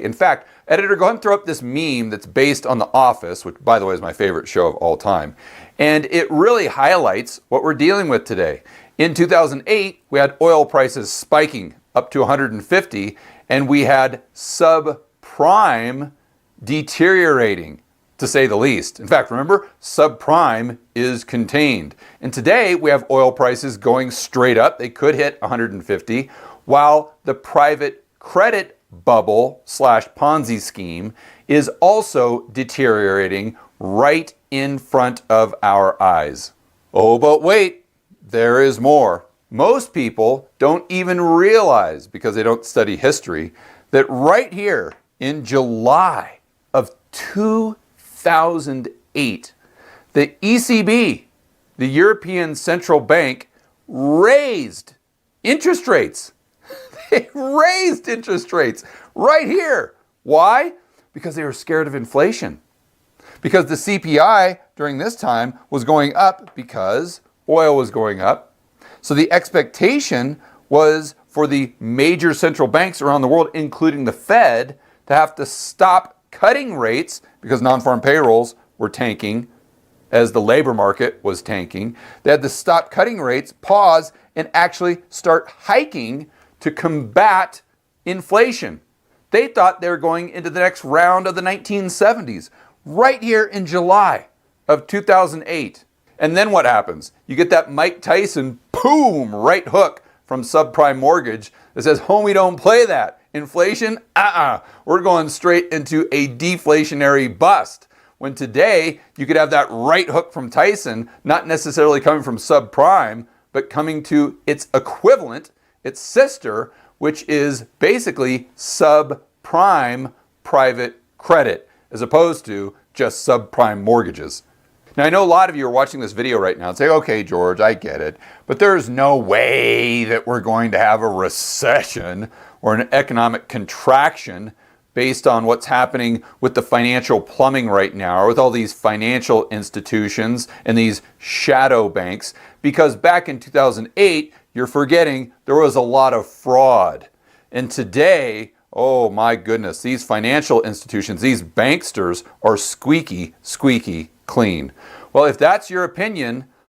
In fact, editor, go ahead and throw up this meme that's based on The Office, which, by the way, is my favorite show of all time. And it really highlights what we're dealing with today. In 2008, we had oil prices spiking up to 150, and we had subprime deteriorating, to say the least. In fact, remember, subprime is contained. And today, we have oil prices going straight up. They could hit 150, while the private credit bubble / Ponzi scheme is also deteriorating right in front of our eyes. Oh, but wait, there is more. Most people don't even realize, because they don't study history, that right here in July of 2008, the ECB, the European Central Bank, raised interest rates. They raised interest rates right here. Why? Because they were scared of inflation. Because the CPI during this time was going up because oil was going up. So the expectation was for the major central banks around the world, including the Fed, to have to stop cutting rates because non-farm payrolls were tanking as the labor market was tanking. They had to stop cutting rates, pause, and actually start hiking to combat inflation. They thought they were going into the next round of the 1970s, right here in July of 2008. And then what happens? You get that Mike Tyson, boom, right hook from subprime mortgage that says, homie, don't play that. Inflation? We're going straight into a deflationary bust. When today, you could have that right hook from Tyson, not necessarily coming from subprime, but coming to its equivalent, its sister, which is basically subprime private credit, as opposed to just subprime mortgages. Now, I know a lot of you are watching this video right now and say, okay, George, I get it, but there's no way that we're going to have a recession or an economic contraction based on what's happening with the financial plumbing right now, or with all these financial institutions and these shadow banks, because back in 2008, you're forgetting there was a lot of fraud. And today, oh my goodness, these financial institutions, these banksters are squeaky, squeaky clean. Well, if that's your opinion,